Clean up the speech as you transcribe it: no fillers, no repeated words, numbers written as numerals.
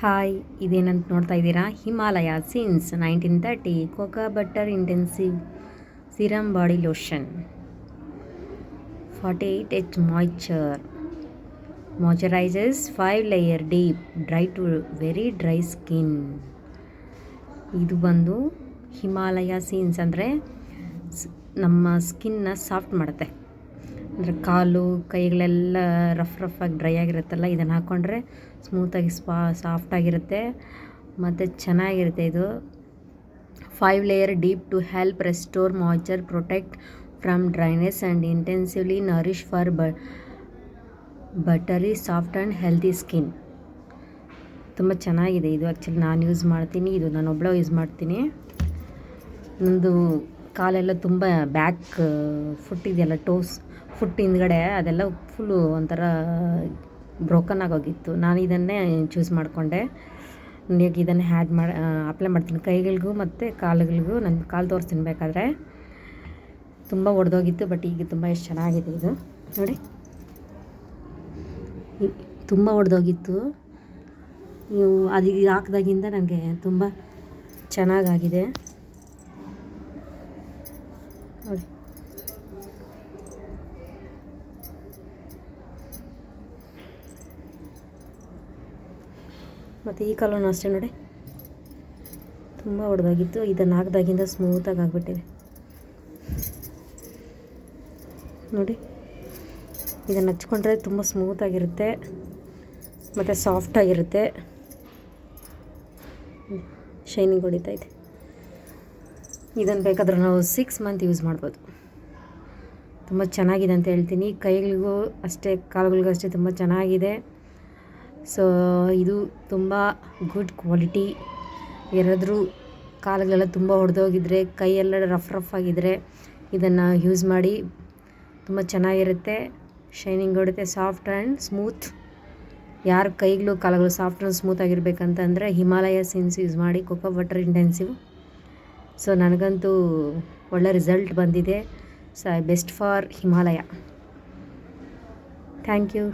Hi, ಇದೇನಂತ ನೋಡ್ತಾ ಇದ್ದೀರಾ? Himalaya since 1930 cocoa butter intensive serum body lotion 48H moisturises 5 layer deep dry to very dry skin. ಇದು ಬಂದು Himalaya scenes ಅಂದರೆ ನಮ್ಮ ಸ್ಕಿನ್ನ ಸಾಫ್ಟ್ ಮಾಡುತ್ತೆ. ಅಂದರೆ ಕಾಲು ಕೈಗಳೆಲ್ಲ ರಫಾಗಿ ಡ್ರೈ ಆಗಿರುತ್ತಲ್ಲ, ಇದನ್ನು ಹಾಕ್ಕೊಂಡ್ರೆ ಸ್ಮೂತಾಗಿ ಸಾಫ್ಟಾಗಿರುತ್ತೆ ಮತ್ತು ಚೆನ್ನಾಗಿರುತ್ತೆ. ಇದು 5 layer deep to help restore moisture, protect from dryness and intensively nourish for buttery soft and healthy skin. ತುಂಬ ಚೆನ್ನಾಗಿದೆ ಇದು. ಆ್ಯಕ್ಚುಲಿ ನಾನು ಯೂಸ್ ಮಾಡ್ತೀನಿ, ಇದು ನಾನು ಒಬ್ಬಳೇ ಯೂಸ್ ಮಾಡ್ತೀನಿ. ನಂದು ಕಾಲೆಲ್ಲ ತುಂಬ ಬ್ಯಾಕ್ ಫುಟ್ ಇದೆಯಲ್ಲ, ಫುಟ್ ಹಿಂದ್ಗಡೆ ಅದೆಲ್ಲ ಫುಲ್ಲು ಒಂಥರ ಬ್ರೋಕನ್ ಆಗೋಗಿತ್ತು. ನಾನು ಇದನ್ನೇ ಚೂಸ್ ಮಾಡಿಕೊಂಡೆ. ಈಗ ಇದನ್ನು ಅಪ್ಲೈ ಮಾಡ್ತೀನಿ ಕೈಗಳಿಗೂ ಮತ್ತು ಕಾಲುಗಳಿಗೂ. ನನ್ನ ಕಾಲು ತೋರಿಸ್ತೀನಿ ಬೇಕಾದರೆ. ತುಂಬ ಒಡೆದೋಗಿತ್ತು, ಬಟ್ ಈಗ ತುಂಬ ಎಷ್ಟು ಚೆನ್ನಾಗಿದೆ ಇದು ನೋಡಿ. ತುಂಬ ಒಡೆದೋಗಿತ್ತು, ನೀವು ಅದು ಹಾಕಿದಾಗಿಂದ ನನಗೆ ತುಂಬ ಚೆನ್ನಾಗಾಗಿದೆ ನೋಡಿ. ಮತ್ತು ಈ ಕಾಲೂ ಅಷ್ಟೇ ನೋಡಿ, ತುಂಬ ಒಡೆದೋಗಿತ್ತು. ಇದನ್ನು ಹಾಕಿದಾಗಿಂದ ಸ್ಮೂತಾಗಿ ಆಗಿಬಿಟ್ಟಿದೆ ನೋಡಿ. ಇದನ್ನು ಹಚ್ಕೊಂಡ್ರೆ ತುಂಬ ಸ್ಮೂತಾಗಿರುತ್ತೆ ಮತ್ತು ಸಾಫ್ಟಾಗಿರುತ್ತೆ, ಶೈನಿಂಗ್ ಹೊಡಿತೈತೆ. ಇದನ್ನು ಬೇಕಾದರೂ ನಾವು 6 ಮಂತ್ ಯೂಸ್ ಮಾಡ್ಬೋದು. ತುಂಬ ಚೆನ್ನಾಗಿದೆ ಅಂತ ಹೇಳ್ತೀನಿ. ಕೈಗಳಿಗೂ ಅಷ್ಟೇ, ಕಾಲುಗಳಿಗೂ ಅಷ್ಟೇ ತುಂಬ ಚೆನ್ನಾಗಿದೆ. ಸೊ ಇದು ತುಂಬ ಗುಡ್ ಕ್ವಾಲಿಟಿ. ಯಾರಾದರೂ ಕಾಲುಗಳೆಲ್ಲ ತುಂಬ ಹೊಡೆದೋಗಿದ್ರೆ, ಕೈಯೆಲ್ಲ ರಫ್ ಆಗಿದ್ದರೆ ಇದನ್ನು ಯೂಸ್ ಮಾಡಿ. ತುಂಬ ಚೆನ್ನಾಗಿರುತ್ತೆ, ಶೈನಿಂಗ್ ಹೊಡುತ್ತೆ, ಸಾಫ್ಟ್ ಆ್ಯಂಡ್ ಸ್ಮೂತ್. ಯಾರ ಕೈಗಳು ಕಾಲುಗಳು ಸಾಫ್ಟ್ ಆ್ಯಂಡ್ ಸ್ಮೂತ್ ಆಗಿರಬೇಕಂತಂದರೆ ಹಿಮಾಲಯ ಸಿನ್ಸ್ ಯೂಸ್ ಮಾಡಿ, ಕೋಕೋ ಬಟರ್ ಇಂಟೆನ್ಸಿವ್. ಸೊ ನನಗಂತೂ ಒಳ್ಳೆ ರಿಸಲ್ಟ್ ಬಂದಿದೆ. So best for Himalaya. Thank you.